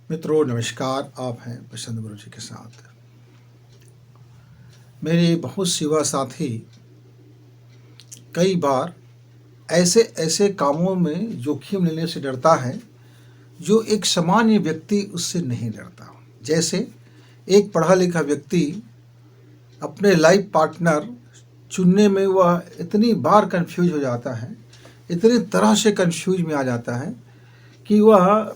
मित्रों नमस्कार। आप हैं प्रसन्न गुरु जी के साथ। मेरे बहुत से युवा साथी कई बार ऐसे ऐसे कामों में जोखिम लेने से डरता है जो एक सामान्य व्यक्ति उससे नहीं डरता। जैसे एक पढ़ा लिखा व्यक्ति अपने लाइफ पार्टनर चुनने में वह इतनी बार कंफ्यूज हो जाता है, इतनी तरह से कंफ्यूज में आ जाता है कि वह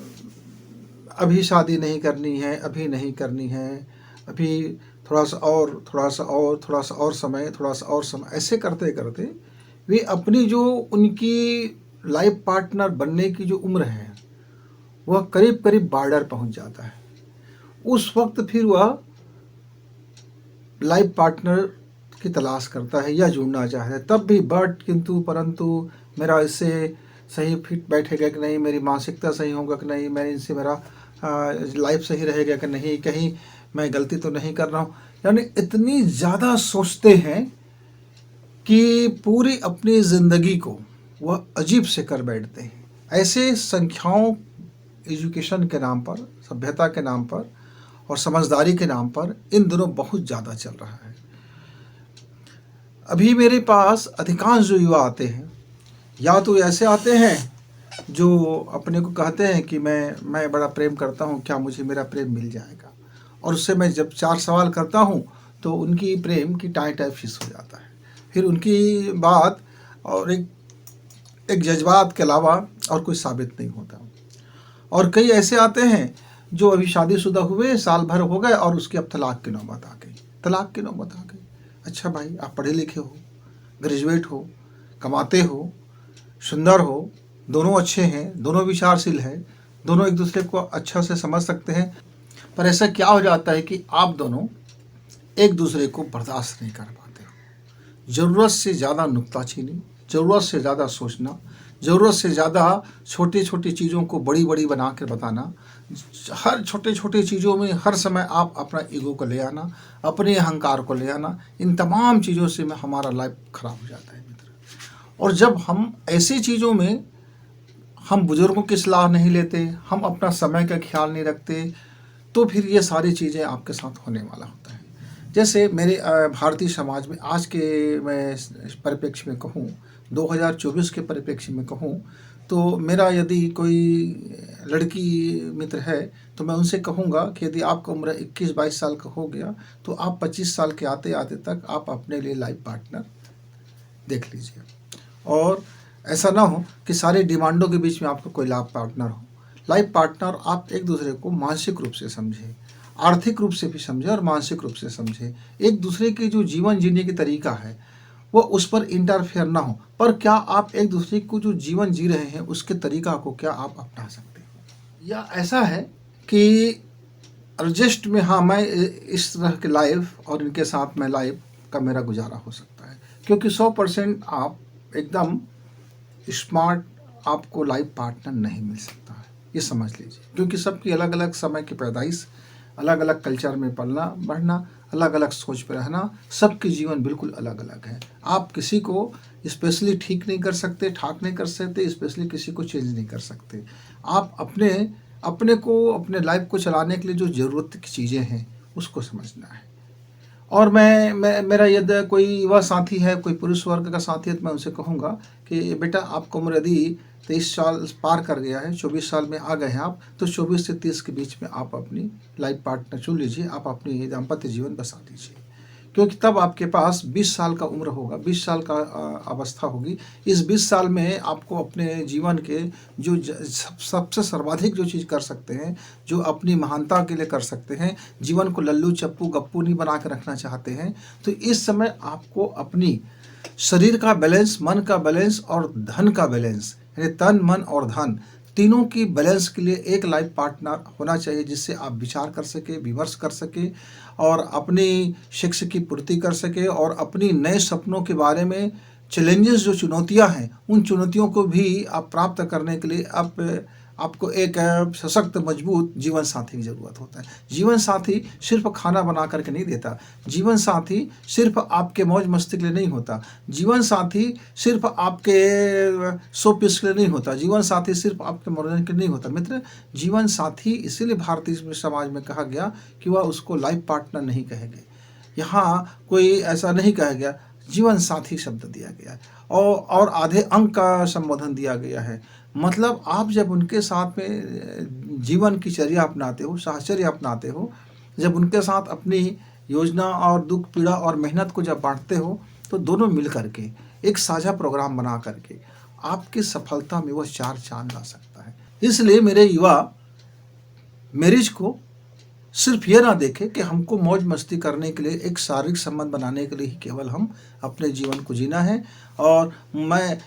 अभी शादी नहीं करनी है, अभी नहीं करनी है, अभी थोड़ा सा और थोड़ा सा और थोड़ा सा और समय, थोड़ा सा और समय, ऐसे करते करते वे अपनी जो उनकी लाइफ पार्टनर बनने की जो उम्र है वह करीब करीब बॉर्डर पहुंच जाता है। उस वक्त फिर वह लाइफ पार्टनर की तलाश करता है या जुड़ना चाहता है, तब भी बट किंतु परंतु मेरा इससे सही फिट बैठेगा कि नहीं, मेरी मानसिकता सही होगा कि नहीं, मैं इनसे मेरा लाइफ सही रहेगा कि नहीं, कहीं मैं गलती तो नहीं कर रहा हूँ। यानी इतनी ज़्यादा सोचते हैं कि पूरी अपनी ज़िंदगी को वह अजीब से कर बैठते हैं। ऐसे संख्याओं एजुकेशन के नाम पर, सभ्यता के नाम पर और समझदारी के नाम पर इन दिनों बहुत ज़्यादा चल रहा है। अभी मेरे पास अधिकांश जो युवा आते हैं, या तो ऐसे आते हैं जो अपने को कहते हैं कि मैं बड़ा प्रेम करता हूँ, क्या मुझे मेरा प्रेम मिल जाएगा, और उससे मैं जब 4 सवाल करता हूँ तो उनकी प्रेम की टाई टाई फिस हो जाता है। फिर उनकी बात और एक जज्बात के अलावा और कुछ साबित नहीं होता। और कई ऐसे आते हैं जो अभी शादीशुदा हुए, साल भर हो गए और उसकी अब तलाक की नौबत आ गई, तलाक की नौबत आ गई। अच्छा भाई, आप पढ़े लिखे हो, ग्रेजुएट हो, कमाते हो, सुंदर हो, दोनों अच्छे हैं, दोनों विचारशील हैं, दोनों एक दूसरे को अच्छा से समझ सकते हैं, पर ऐसा क्या हो जाता है कि आप दोनों एक दूसरे को बर्दाश्त नहीं कर पाते हो। ज़रूरत से ज़्यादा नुक्ताचीनी, ज़रूरत से ज़्यादा सोचना, ज़रूरत से ज़्यादा छोटी छोटी चीज़ों को बड़ी बड़ी बना कर बताना, हर छोटे छोटे चीज़ों में हर समय आप अपना ईगो को ले आना, अपने अहंकार को ले आना, इन तमाम चीज़ों से में हमारा लाइफ खराब हो जाता है मित्र। और जब हम ऐसी चीज़ों में हम बुज़ुर्गों की सलाह नहीं लेते, हम अपना समय का ख्याल नहीं रखते, तो फिर ये सारी चीज़ें आपके साथ होने वाला होता है। जैसे मेरे भारतीय समाज में आज के मैं परिप्रेक्ष्य में कहूँ, 2024 के परिप्रेक्ष्य में कहूँ, तो मेरा यदि कोई लड़की मित्र है तो मैं उनसे कहूँगा कि यदि आपका उम्र 21-22 साल का हो गया तो आप 25 साल के आते आते तक आप अपने लिए लाइफ पार्टनर देख लीजिए। और ऐसा ना हो कि सारे डिमांडों के बीच में आपका कोई लाइफ पार्टनर हो। लाइफ पार्टनर आप एक दूसरे को मानसिक रूप से समझें, आर्थिक रूप से भी समझें और मानसिक रूप से समझें। एक दूसरे के जो जीवन जीने की तरीका है वो उस पर इंटरफेयर ना हो, पर क्या आप एक दूसरे को जो जीवन जी रहे हैं उसके तरीका को क्या आप अपना सकते हैं। या ऐसा है कि एडजस्ट में, हाँ मैं इस तरह के लाइफ और इनके साथ मैं लाइफ का मेरा गुजारा हो सकता है, क्योंकि 100% आप एकदम स्मार्ट आपको लाइफ पार्टनर नहीं मिल सकता है, ये समझ लीजिए। क्योंकि सबकी अलग अलग समय की पैदाइश, अलग अलग कल्चर में पलना बढ़ना, अलग अलग सोच पर रहना, सबके जीवन बिल्कुल अलग अलग है। आप किसी को स्पेशली ठीक नहीं कर सकते, ठाक नहीं कर सकते, स्पेशली किसी को चेंज नहीं कर सकते। आप अपने अपने को, अपने लाइफ को चलाने के लिए जो ज़रूरत की चीज़ें हैं उसको समझना है। और मैं मेरा यदि कोई युवा साथी है, कोई पुरुष वर्ग का साथी है, तो मैं उनसे कहूँगा कि बेटा आपका उम्र यदि 23 साल पार कर गया है, 24 साल में आ गए हैं आप, तो 24 से 30 के बीच में आप अपनी लाइफ पार्टनर चुन लीजिए, आप अपनी दाम्पत्य जीवन बसा दीजिए। क्योंकि तब आपके पास 20 साल का उम्र होगा, 20 साल का अवस्था होगी। इस 20 साल में आपको अपने जीवन के जो सबसे सर्वाधिक जो चीज़ कर सकते हैं, जो अपनी महानता के लिए कर सकते हैं, जीवन को लल्लू चप्पू गप्पू नहीं बना कर रखना चाहते हैं, तो इस समय आपको अपनी शरीर का बैलेंस, मन का बैलेंस और धन का बैलेंस, यानी तन मन और धन तीनों की बैलेंस के लिए एक लाइफ पार्टनर होना चाहिए, जिससे आप विचार कर सके, विमर्श कर सके और अपनी शिक्षा की पूर्ति कर सके और अपनी नए सपनों के बारे में चैलेंजेस, जो चुनौतियां हैं, उन चुनौतियों को भी आप प्राप्त करने के लिए आप आपको एक सशक्त मजबूत जीवन साथी की ज़रूरत होता है। जीवन साथी सिर्फ खाना बना करके नहीं देता, जीवन साथी सिर्फ आपके मौज मस्ती के लिए नहीं होता, जीवन साथी सिर्फ आपके शो पीस के लिए नहीं होता, जीवन साथी सिर्फ आपके मनोरंजन के लिए नहीं होता। मित्र, जीवन साथी इसीलिए भारतीय समाज में कहा गया कि वह उसको लाइफ पार्टनर नहीं कहेंगे, यहाँ कोई ऐसा नहीं कहा गया, जीवन साथी शब्द दिया गया है और आधे अंक का संबोधन दिया गया है। मतलब आप जब उनके साथ में जीवन की चर्या अपनाते हो, साहचर्य अपनाते हो, जब उनके साथ अपनी योजना और दुख पीड़ा और मेहनत को जब बांटते हो, तो दोनों मिल करके एक साझा प्रोग्राम बना करके आपकी सफलता में वो चार चांद ला सकता है। इसलिए मेरे युवा मैरिज को सिर्फ ये ना देखें कि हमको मौज मस्ती करने के लिए, एक शारीरिक संबंध बनाने के लिए ही केवल हम अपने जीवन को जीना है। और मैं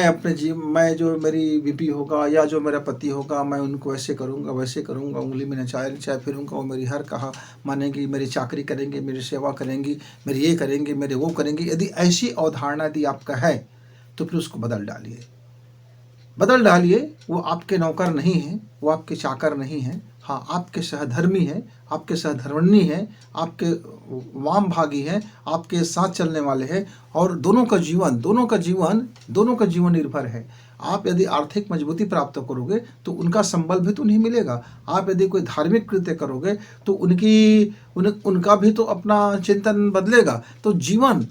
अपने मैं जो मेरी बीवी होगा या जो मेरा पति होगा, मैं उनको ऐसे करूँगा वैसे करूँगा, उंगली में नचाए फिरूँगा, वो मेरी हर कहा मानेंगी, मेरी चाकरी करेंगे, मेरी सेवा करेंगी, मेरी ये करेंगे, मेरे वो करेंगे। यदि ऐसी अवधारणा यदि आपका है तो फिर उसको बदल डालिए। वो आपके नौकर नहीं हैं, वो आपके चाकर नहीं हैं, हाँ आपके सहधर्मी हैं, आपके सहधर्मिणी हैं, आपके वाम भागी हैं, आपके साथ चलने वाले हैं। और दोनों का जीवन निर्भर है। आप यदि आर्थिक मजबूती प्राप्त करोगे तो उनका संबल भी तो नहीं मिलेगा। आप यदि कोई धार्मिक कृत्य करोगे तो उनका भी तो अपना चिंतन बदलेगा। तो जीवन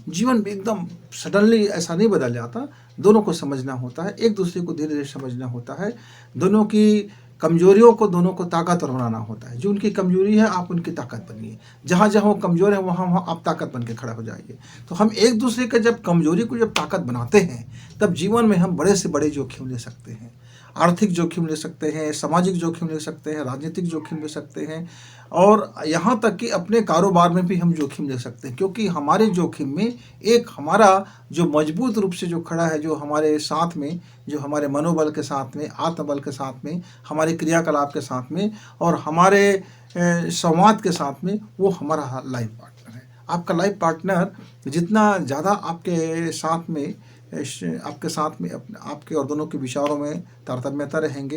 एकदम सडनली ऐसा नहीं बदल जाता। दोनों को समझना होता है, एक दूसरे को धीरे धीरे समझना होता है, दोनों की कमजोरियों को दोनों को ताकतवर बनाना होता है। जो उनकी कमजोरी है आप उनकी ताकत बनिए, जहाँ जहाँ वो कमजोर है वहाँ आप ताकत बन के खड़ा हो जाइए। तो हम एक दूसरे के जब कमजोरी को जब ताकत बनाते हैं, तब जीवन में हम बड़े से बड़े जोखिम ले सकते हैं। आर्थिक जोखिम ले सकते हैं, सामाजिक जोखिम ले सकते हैं, राजनीतिक जोखिम ले सकते हैं, और यहाँ तक कि अपने कारोबार में भी हम जोखिम ले सकते हैं। क्योंकि हमारे जोखिम में एक हमारा जो मजबूत रूप से जो खड़ा है, जो हमारे साथ में, जो हमारे मनोबल के साथ में, आत्मबल के साथ में, हमारे क्रियाकलाप के साथ में और हमारे संवाद के साथ में, वो हमारा लाइफ पार्टनर है। आपका लाइफ पार्टनर जितना ज़्यादा आपके साथ में आपके और दोनों के विचारों में तारतम्यता रहेंगे,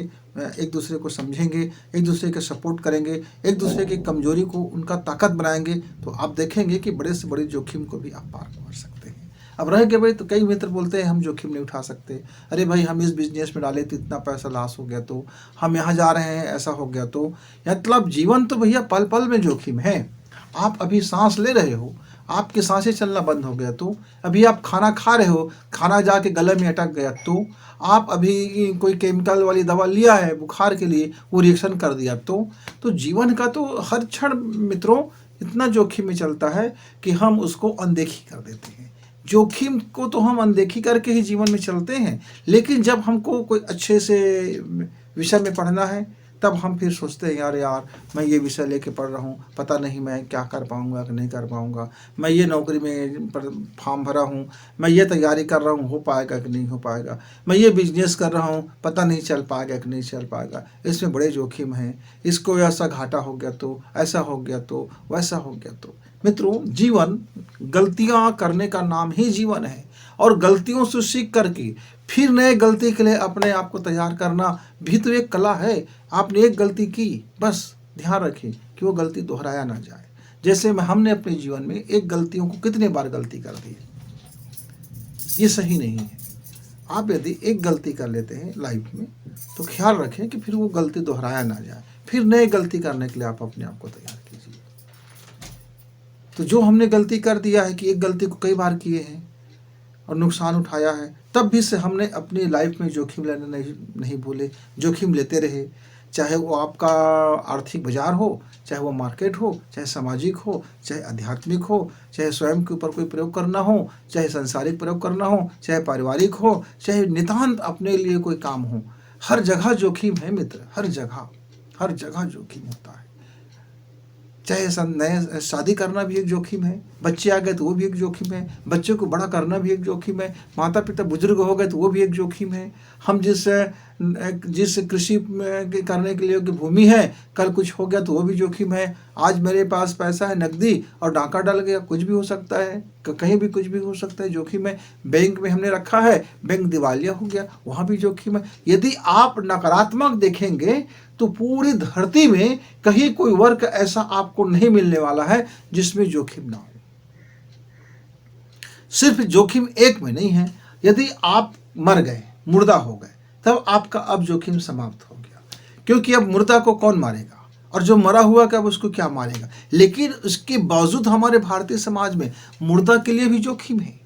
एक दूसरे को समझेंगे, एक दूसरे के सपोर्ट करेंगे, एक दूसरे की कमजोरी को उनका ताकत बनाएंगे, तो आप देखेंगे कि बड़े से बड़े जोखिम को भी आप पार कर सकते हैं। अब रह गए भाई, तो कई मित्र बोलते हैं हम जोखिम नहीं उठा सकते। अरे भाई, हम इस बिजनेस में डाले तो इतना पैसा लॉस हो गया, तो हम यहाँ जा रहे हैं ऐसा हो गया। तो मतलब जीवन तो भैया पल पल में जोखिम है। आप अभी सांस ले रहे हो, आपकी सांसें चलना बंद हो गया, तो अभी आप खाना खा रहे हो, खाना जाके गले में अटक गया, तो आप अभी कोई केमिकल वाली दवा लिया है बुखार के लिए, वो रिएक्शन कर दिया, तो जीवन का तो हर क्षण मित्रों इतना जोखिम में चलता है कि हम उसको अनदेखी कर देते हैं। जोखिम को तो हम अनदेखी करके ही जीवन में चलते हैं, लेकिन जब हमको कोई अच्छे से विषय में पढ़ना है, तब हम फिर सोचते हैं यार मैं ये विषय लेके पढ़ रहा हूँ, पता नहीं मैं क्या कर पाऊँगा कि नहीं कर पाऊँगा, मैं ये नौकरी में फॉर्म भरा हूँ, मैं ये तैयारी कर रहा हूँ, हो पाएगा कि नहीं हो पाएगा, मैं ये बिजनेस कर रहा हूँ, पता नहीं चल पाएगा कि नहीं चल पाएगा, इसमें बड़े जोखिम हैं, इसको ऐसा घाटा हो गया तो, ऐसा हो गया तो, वैसा हो गया तो। मित्रों, जीवन गलतियाँ करने का नाम ही जीवन है, और गलतियों से सीख करके फिर नए गलती के लिए अपने आप को तैयार करना भी तो एक कला है। आपने एक गलती की, बस ध्यान रखें कि वो गलती दोहराया ना जाए। जैसे हमने अपने जीवन में एक गलतियों को कितने बार गलती कर दी, ये सही नहीं है। आप यदि एक गलती कर लेते हैं लाइफ में, तो ख्याल रखें कि फिर वो गलती दोहराया ना जाए, फिर नए गलती करने के लिए आप अपने आप को तैयार कीजिए। तो जो हमने गलती कर दिया है कि एक गलती को कई बार किए हैं और नुकसान उठाया है, तब भी से हमने अपनी लाइफ में जोखिम लेना नहीं भूले, जोखिम लेते रहे। चाहे वो आपका आर्थिक बाजार हो, चाहे वो मार्केट हो, चाहे सामाजिक हो, चाहे आध्यात्मिक हो, चाहे स्वयं के ऊपर कोई प्रयोग करना हो, चाहे सांसारिक प्रयोग करना हो, चाहे पारिवारिक हो, चाहे नितांत अपने लिए कोई काम हो, हर जगह जोखिम है मित्र, हर जगह जोखिम होता है। चाहे नए शादी करना भी एक जोखिम है, बच्चे आ गए तो वो भी एक जोखिम है, बच्चों को बड़ा करना भी एक जोखिम है, माता पिता बुजुर्ग हो गए तो वो भी एक जोखिम है। हम जिस कृषि करने के लिए की भूमि है, कल कुछ हो गया तो वो भी जोखिम है। आज मेरे पास पैसा है नकदी और डाका डल गया, कुछ भी हो सकता है, कहीं भी कुछ भी हो सकता है, जोखिम है। बैंक में हमने रखा है, बैंक दिवालिया हो गया, वहाँ भी जोखिम है। यदि आप नकारात्मक देखेंगे तो पूरी धरती में कहीं कोई वर्क ऐसा आपको नहीं मिलने वाला है जिसमें जोखिम ना हो। सिर्फ जोखिम एक में नहीं है, यदि आप मर गए, मुर्दा हो गए, तब आपका अब जोखिम समाप्त हो गया, क्योंकि अब मुर्दा को कौन मारेगा और जो मरा हुआ का अब उसको क्या मारेगा। लेकिन उसके बावजूद हमारे भारतीय समाज में मुर्दा के लिए भी जोखिम है,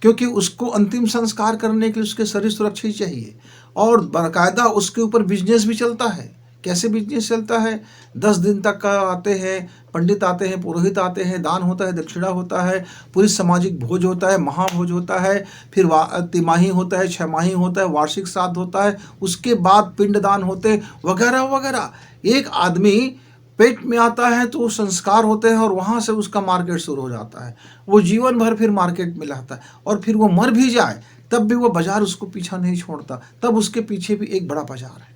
क्योंकि उसको अंतिम संस्कार करने के लिए उसके शरीर सुरक्षित चाहिए और बाकायदा उसके ऊपर बिजनेस भी चलता है। कैसे बिजनेस चलता है? 10 दिन तक का आते हैं, पंडित आते हैं, पुरोहित आते हैं, दान होता है, दक्षिणा होता है, पूरी सामाजिक भोज होता है, महाभोज होता है, फिर तिमाही होता है, छमाही होता है, वार्षिक श्राद्ध होता है, उसके बाद पिंडदान होते हैं, वगैरह वगैरह। एक आदमी पेट में आता है तो संस्कार होते हैं और वहाँ से उसका मार्केट शुरू हो जाता है। वो जीवन भर फिर मार्केट में रहता है और फिर वो मर भी जाए तब भी वो बाजार उसको पीछा नहीं छोड़ता, तब उसके पीछे भी एक बड़ा बाजार है,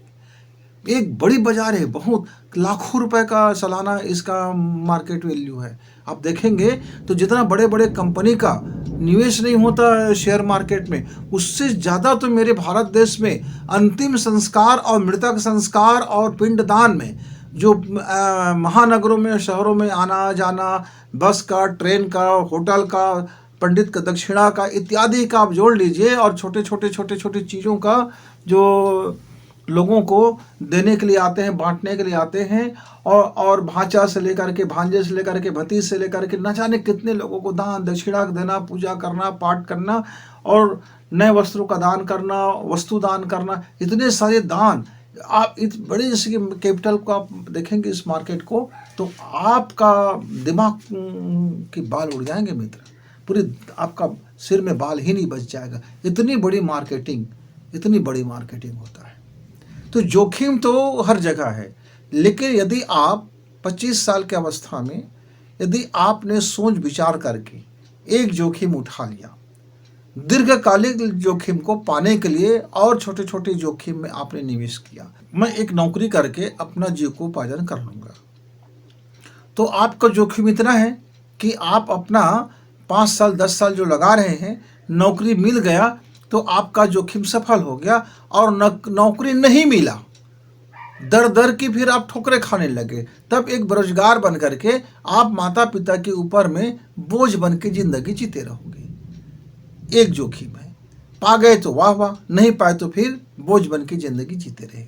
एक बड़ी बाजार है, बहुत लाखों रुपए का सालाना इसका मार्केट वैल्यू है। आप देखेंगे तो जितना बड़े बड़े कंपनी का निवेश नहीं होता शेयर मार्केट में, उससे ज़्यादा तो मेरे भारत देश में अंतिम संस्कार और मृतक संस्कार और पिंडदान में जो महानगरों में, शहरों में आना जाना, बस का, ट्रेन का, होटल का, पंडित का दक्षिणा का इत्यादि का आप जोड़ लीजिए, और छोटे छोटे चीज़ों का जो लोगों को देने के लिए आते हैं, बांटने के लिए आते हैं, और भांचा से लेकर के, भांजे से लेकर के, भतीज से लेकर के, न जाने कितने लोगों को दान दक्षिणा देना, पूजा करना, पाठ करना और नए वस्त्रों का दान करना, वस्तु दान करना, इतने सारे दान। आप इस बड़े जैसे कैपिटल को आप देखेंगे इस मार्केट को तो आपका दिमाग के बाल उड़ जाएंगे मित्र, पूरी आपका सिर में बाल ही नहीं बच जाएगा। इतनी बड़ी मार्केटिंग होता है। तो जोखिम तो हर जगह है, लेकिन यदि आप 25 साल की अवस्था में यदि आपने सोच विचार करके एक जोखिम उठा लिया, दीर्घकालिक जोखिम को पाने के लिए और छोटे छोटे जोखिम में आपने निवेश किया, मैं एक नौकरी करके अपना जीविकोपार्जन कर लूँगा, तो आपका जोखिम इतना है कि आप अपना 5 साल 10 साल जो लगा रहे हैं, नौकरी मिल गया तो आपका जोखिम सफल हो गया, और नौकरी नहीं मिला, दर दर की फिर आप ठोकरें खाने लगे, तब एक बेरोजगार बन करके आप माता पिता के ऊपर में बोझ बन के जिंदगी जीते रहोगे। एक जोखिम है, पा गए तो वाह वाह, नहीं पाए तो फिर बोझ बन के जिंदगी जीते रहे।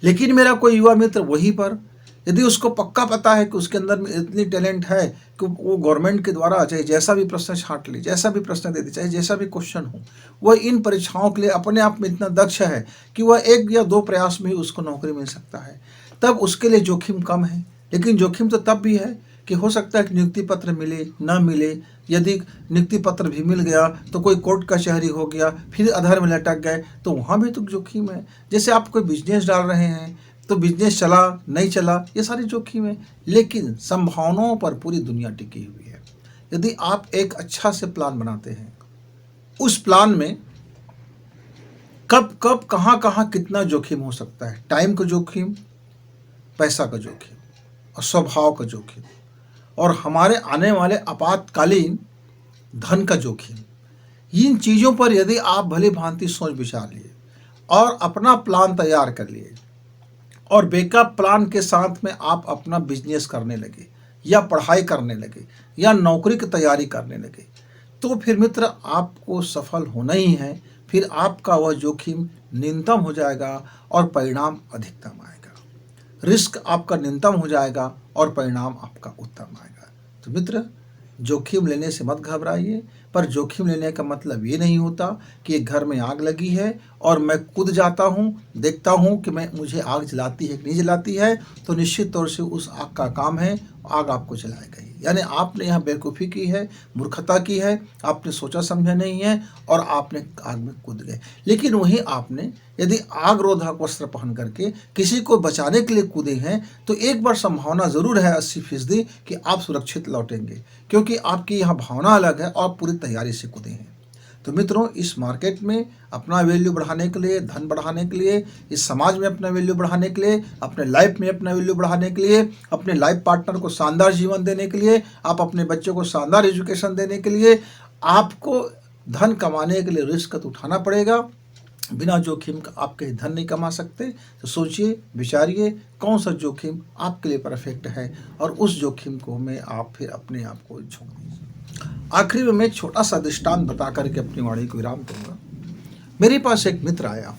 लेकिन मेरा कोई युवा मित्र वहीं पर, यदि उसको पक्का पता है कि उसके अंदर में इतनी टैलेंट है कि वो गवर्नमेंट के द्वारा चाहे जैसा भी प्रश्न छांट ले, जैसा भी प्रश्न दे दे, चाहे जैसा भी क्वेश्चन हो, वह इन परीक्षाओं के लिए अपने आप में इतना दक्ष है कि वह 1 या 2 प्रयास में ही उसको नौकरी मिल सकता है, तब उसके लिए जोखिम कम है। लेकिन जोखिम तो तब भी है कि हो सकता है कि नियुक्ति पत्र मिले ना मिले, यदि नियुक्ति पत्र भी मिल गया तो कोई कोर्ट कचहरी हो गया, फिर अधर में लटक गए, तो वहाँ भी तो जोखिम है। जैसे आप कोई बिजनेस डाल रहे हैं तो बिजनेस चला नहीं चला, ये सारी जोखिम है, लेकिन संभावनाओं पर पूरी दुनिया टिकी हुई है। यदि आप एक अच्छा से प्लान बनाते हैं, उस प्लान में कब कब कहाँ कहाँ कितना जोखिम हो सकता है, टाइम का जोखिम, पैसा का जोखिम और स्वभाव का जोखिम, और हमारे आने वाले आपातकालीन धन का जोखिम, इन चीज़ों पर यदि आप भली भांति सोच विचार लिए और अपना प्लान तैयार कर लिए और बैकअप प्लान के साथ में आप अपना बिजनेस करने लगे या पढ़ाई करने लगे या नौकरी की तैयारी करने लगे, तो फिर मित्र आपको सफल होना ही है। फिर आपका वह जोखिम न्यूनतम हो जाएगा और परिणाम अधिकतम आएगा। रिस्क आपका न्यूनतम हो जाएगा और परिणाम आपका उत्तम आएगा। तो मित्र, जोखिम लेने से मत घबराइए, पर जोखिम लेने का मतलब ये नहीं होता कि एक घर में आग लगी है और मैं कूद जाता हूँ, देखता हूँ कि मुझे आग जलाती है कि नहीं जलाती है, तो निश्चित तौर से उस आग का काम है आग आपको जलाएगा ही। यानी आपने यहाँ बेवकूफ़ी की है, मूर्खता की है, आपने सोचा समझा नहीं है और आपने आग में कूद गए। लेकिन वहीं आपने यदि आग रोधक वस्त्र पहन करके किसी को बचाने के लिए कूदे हैं तो एक बार संभावना ज़रूर है 80% कि आप सुरक्षित लौटेंगे, क्योंकि आपकी यहाँ भावना अलग है और पूरी तैयारी से कूदे हैं। तो मित्रों, इस मार्केट में अपना वैल्यू बढ़ाने के लिए, धन बढ़ाने के लिए, इस समाज में अपना वैल्यू बढ़ाने के लिए, अपने लाइफ में अपना वैल्यू बढ़ाने के लिए, अपने लाइफ पार्टनर को शानदार जीवन देने के लिए, आप अपने बच्चों को शानदार एजुकेशन देने के लिए, आपको धन कमाने के लिए रिस्क तो उठाना पड़ेगा। बिना जोखिम का आप कहीं धन नहीं कमा सकते। तो सोचिए, विचारिए कौन सा जोखिम आपके लिए परफेक्ट है और उस जोखिम को में आप फिर अपने आप को झोंक दीजिए। आखिरी में मैं एक छोटा सा दृष्टांत बता करके अपनी वाणी को विराम दूंगा। मेरे पास एक मित्र आया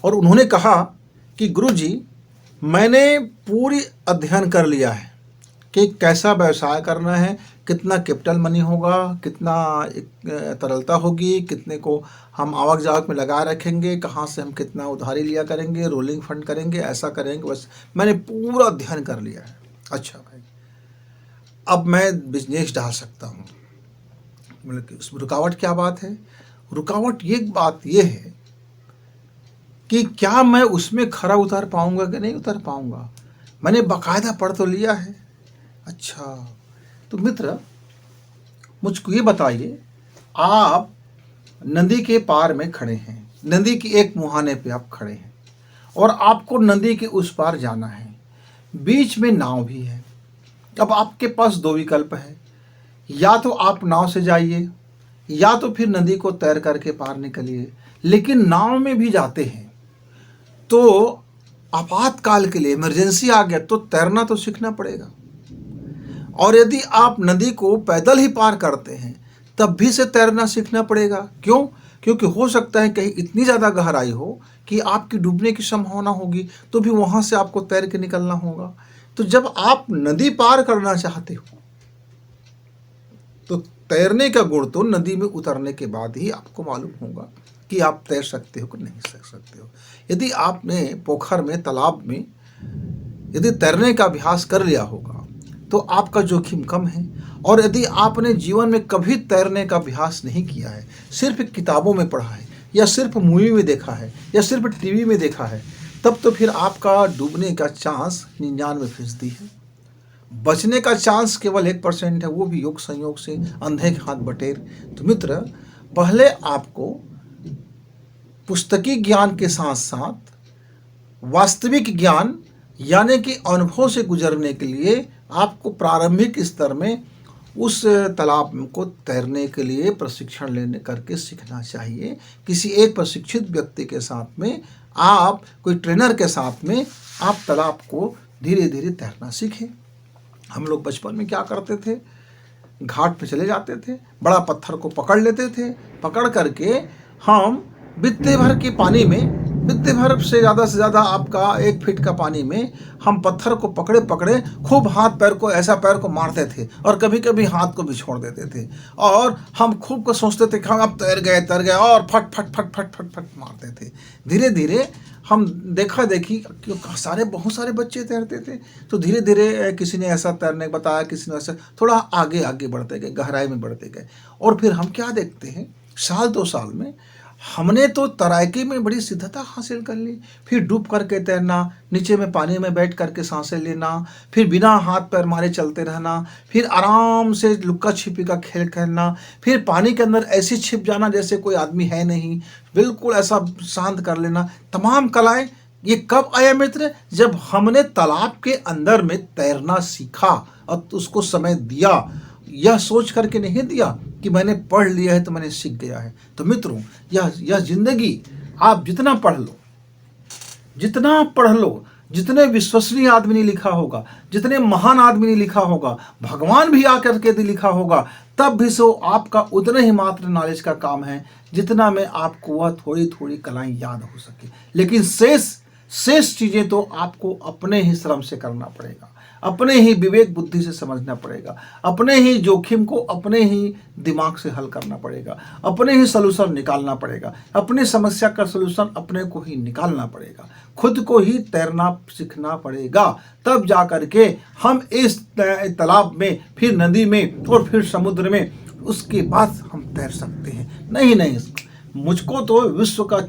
और उन्होंने कहा कि गुरुजी, मैंने पूरी अध्ययन कर लिया है कि कैसा व्यवसाय करना है, कितना कैपिटल मनी होगा, कितना तरलता होगी, कितने को हम आवक जावक में लगा रखेंगे, कहाँ से हम कितना उधारी लिया करेंगे, रोलिंग फंड करेंगे, ऐसा करेंगे। बस मैंने पूरा अध्ययन कर लिया है। अच्छा भाई, अब मैं बिजनेस डाल सकता हूँ। मतलब कि उसमें रुकावट क्या बात है? रुकावट ये बात ये है कि क्या मैं उसमें खरा उतर पाऊंगा कि नहीं उतर पाऊंगा। मैंने बाकायदा पढ़ तो लिया है। अच्छा, तो मित्र मुझको ये बताइए, आप नदी के पार में खड़े हैं, नदी की एक मुहाने पे आप खड़े हैं और आपको नदी के उस पार जाना है, बीच में नाव भी है। अब आपके पास दो विकल्प है, या तो आप नाव से जाइए या तो फिर नदी को तैर करके पार निकलिए। लेकिन नाव में भी जाते हैं तो आपातकाल के लिए इमरजेंसी आ गया तो तैरना तो सीखना पड़ेगा। और यदि आप नदी को पैदल ही पार करते हैं तब भी से तैरना सीखना पड़ेगा। क्यों? क्योंकि हो सकता है कहीं इतनी ज़्यादा गहराई हो कि आपकी डूबने की संभावना होगी, तो भी वहाँ से आपको तैर के निकलना होगा। तो जब आप नदी पार करना चाहते हो तो तैरने का गुण तो नदी में उतरने के बाद ही आपको मालूम होगा कि आप तैर सकते हो कि नहीं सकते हो। यदि आपने पोखर में, तालाब में यदि तैरने का अभ्यास कर लिया होगा तो आपका जोखिम कम है। और यदि आपने जीवन में कभी तैरने का अभ्यास नहीं किया है, सिर्फ किताबों में पढ़ा है या सिर्फ मूवी में देखा है या सिर्फ टीवी में देखा है, तब तो फिर आपका डूबने का चांस 99% है। बचने का चांस केवल 1% है, वो भी योग संयोग से, अंधे के हाथ बटेर। तो मित्र, पहले आपको पुस्तकी ज्ञान के साथ साथ वास्तविक ज्ञान यानी कि अनुभव से गुजरने के लिए आपको प्रारंभिक स्तर में उस तालाब को तैरने के लिए प्रशिक्षण लेने करके सीखना चाहिए। किसी एक प्रशिक्षित व्यक्ति के साथ में, आप कोई ट्रेनर के साथ में आप तालाब को धीरे धीरे तैरना सीखें। हम लोग बचपन में क्या करते थे, घाट पे चले जाते थे, बड़ा पत्थर को पकड़ लेते थे, पकड़ करके हम बित्ते भर के पानी में, बित्ते भर से ज़्यादा आपका 1 फीट का पानी में हम पत्थर को पकड़े पकड़े खूब हाथ पैर को, ऐसा पैर को मारते थे और कभी कभी हाथ को भी छोड़ देते थे। और हम खूब को सोचते थे कि हम अब तैर गए और फट फट फट फट फट फट मारते थे। धीरे धीरे हम देखा देखी बहुत सारे बच्चे तैरते थे, तो धीरे धीरे किसी ने ऐसा तैरने बताया, किसी ने ऐसा, थोड़ा आगे आगे बढ़ते गए, गहराई में बढ़ते गए। और फिर हम क्या देखते हैं, साल 2 साल में हमने तो तैराकी में बड़ी सिद्धता हासिल कर ली। फिर डूब करके तैरना, नीचे में पानी में बैठ करके सांसें लेना, फिर बिना हाथ पैर मारे चलते रहना, फिर आराम से लुक्का छिपी का खेल खेलना, फिर पानी के अंदर ऐसे छिप जाना जैसे कोई आदमी है नहीं, बिल्कुल ऐसा शांत कर लेना। तमाम कलाएं ये कब आया मित्र? जब हमने तालाब के अंदर में तैरना सीखा और उसको समय दिया। यह सोच करके नहीं दिया कि मैंने पढ़ लिया है तो मैंने सीख गया है। तो मित्रों, यह जिंदगी आप जितना पढ़ लो, जितने विश्वसनीय आदमी ने लिखा होगा, जितने महान आदमी ने लिखा होगा, भगवान भी आकर के लिखा होगा, तब भी सो आपका उतना ही मात्र नॉलेज का काम है जितना में आपको वह थोड़ी थोड़ी कलाएं याद हो सके। लेकिन शेष चीज़ें तो आपको अपने ही श्रम से करना पड़ेगा, अपने ही विवेक बुद्धि से समझना पड़ेगा, अपने ही जोखिम को अपने ही दिमाग से हल करना पड़ेगा, अपने ही सलूशन निकालना पड़ेगा, अपनी समस्या का सलूशन अपने को ही निकालना पड़ेगा, खुद को ही तैरना सीखना पड़ेगा। तब जा कर के हम इस तालाब में, फिर नदी में और फिर समुद्र में, उसके बाद हम तैर सकते हैं। नहीं, मुझको तो विश्व का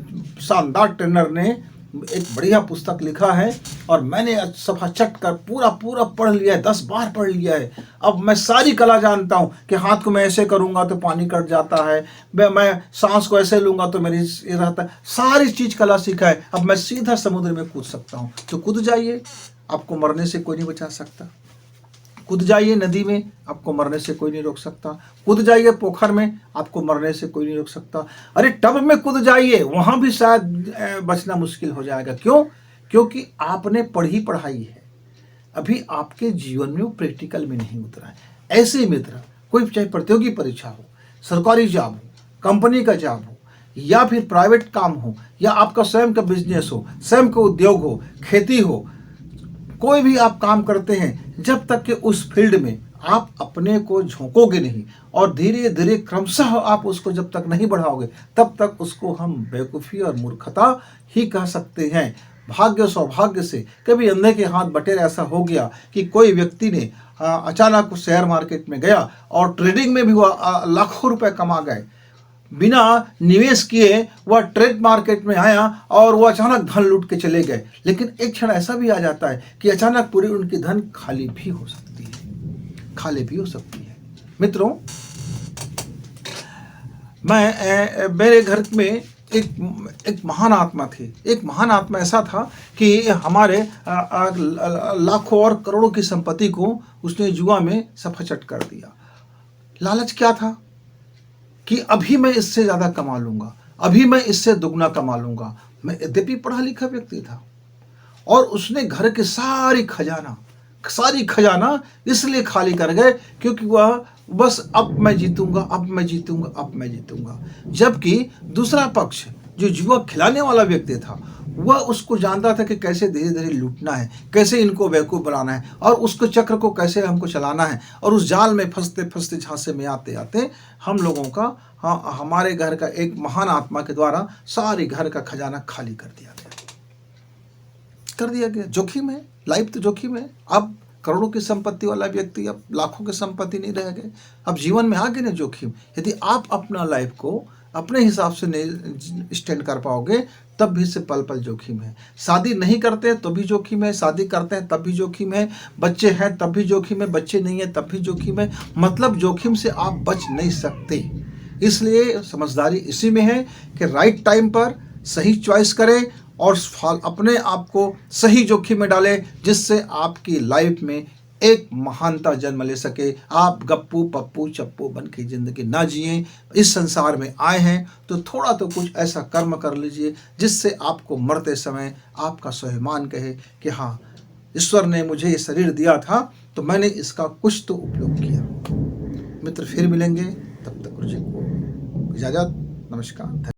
शानदार ट्रेनर ने एक बढ़िया पुस्तक लिखा है और मैंने सफा चट कर पूरा पढ़ लिया है, 10 बार पढ़ लिया है। अब मैं सारी कला जानता हूँ कि हाथ को मैं ऐसे करूँगा तो पानी कट जाता है, मैं सांस को ऐसे लूँगा तो मेरी ये रहता है, सारी चीज़ कला सीखा है। अब मैं सीधा समुद्र में कूद सकता हूँ। तो कूद जाइए, आपको मरने से कोई नहीं बचा सकता। कूद जाइए नदी में, आपको मरने से कोई नहीं रोक सकता। कूद जाइए पोखर में, आपको मरने से कोई नहीं रोक सकता। अरे टब में कूद जाइए, वहां भी शायद बचना मुश्किल हो जाएगा। क्यों? क्योंकि आपने पढ़ाई है, अभी आपके जीवन में वो प्रैक्टिकल में नहीं उतरा है। ऐसे मित्र, कोई चाहे प्रतियोगी परीक्षा हो, सरकारी जॉब हो, कंपनी का जॉब हो, या फिर प्राइवेट काम हो, या आपका स्वयं का बिजनेस हो, स्वयं का उद्योग हो, खेती हो, कोई भी आप काम करते हैं, जब तक कि उस फील्ड में आप अपने को झोंकोगे नहीं और धीरे धीरे क्रमशः आप उसको जब तक नहीं बढ़ाओगे, तब तक उसको हम बेवकूफ़ी और मूर्खता ही कह सकते हैं। भाग्य सौभाग्य से कभी अंधे के हाथ बटेर ऐसा हो गया कि कोई व्यक्ति ने अचानक शेयर मार्केट में गया और ट्रेडिंग में भी वह लाखों रुपए कमा गए। बिना निवेश किए वह ट्रेड मार्केट में आया और वह अचानक धन लूट के चले गए। लेकिन एक क्षण ऐसा भी आ जाता है कि अचानक पूरी उनकी धन खाली भी हो सकती है। मित्रों, मेरे घर में एक महान आत्मा थी। एक महान आत्मा ऐसा था कि हमारे लाखों और करोड़ों की संपत्ति को उसने जुआ में सफाचट कर दिया। लालच क्या था कि अभी मैं इससे ज़्यादा कमा लूँगा, अभी मैं इससे दुगना कमा लूँगा। मैं यद्यपि पढ़ा लिखा व्यक्ति था और उसने घर के सारी खजाना इसलिए खाली कर गए क्योंकि वह बस अब मैं जीतूंगा। जबकि दूसरा पक्ष जो जुआ खिलाने वाला व्यक्ति था, वह उसको जानता था कि कैसे धीरे धीरे लूटना है, कैसे इनको बेवकूफ़ बनाना है और उसको चक्र को कैसे हमको चलाना है। और उस जाल में फंसते झांसे में आते आते हम लोगों का, हमारे घर का एक महान आत्मा के द्वारा सारी घर का खजाना खाली कर दिया गया। जोखिम है, लाइफ तो जोखिम है। अब करोड़ों की संपत्ति वाला व्यक्ति अब लाखों की संपत्ति नहीं रह गए। अब जीवन में आ गए ना जोखिम। यदि आप अपना लाइफ को अपने हिसाब से नहीं स्टैंड कर पाओगे, तब भी से पल पल जोखिम है। शादी नहीं करते तो भी जोखिम है, शादी करते हैं तब भी जोखिम है, बच्चे हैं तब भी जोखिम है, बच्चे नहीं है तब भी जोखिम है। मतलब जोखिम से आप बच नहीं सकते। इसलिए समझदारी इसी में है कि राइट टाइम पर सही चॉइस करें और अपने आप को सही जोखिम में डालें, जिससे आपकी लाइफ में एक महानता जन्म ले सके। आप गप्पू पप्पू चप्पू बन के जिंदगी ना जिए। इस संसार में आए हैं तो थोड़ा तो कुछ ऐसा कर्म कर लीजिए जिससे आपको मरते समय आपका स्वाभिमान कहे कि हाँ, ईश्वर ने मुझे ये शरीर दिया था तो मैंने इसका कुछ तो उपयोग किया। मित्र, फिर मिलेंगे, तब तक मुझे को इजाज़त। नमस्कार।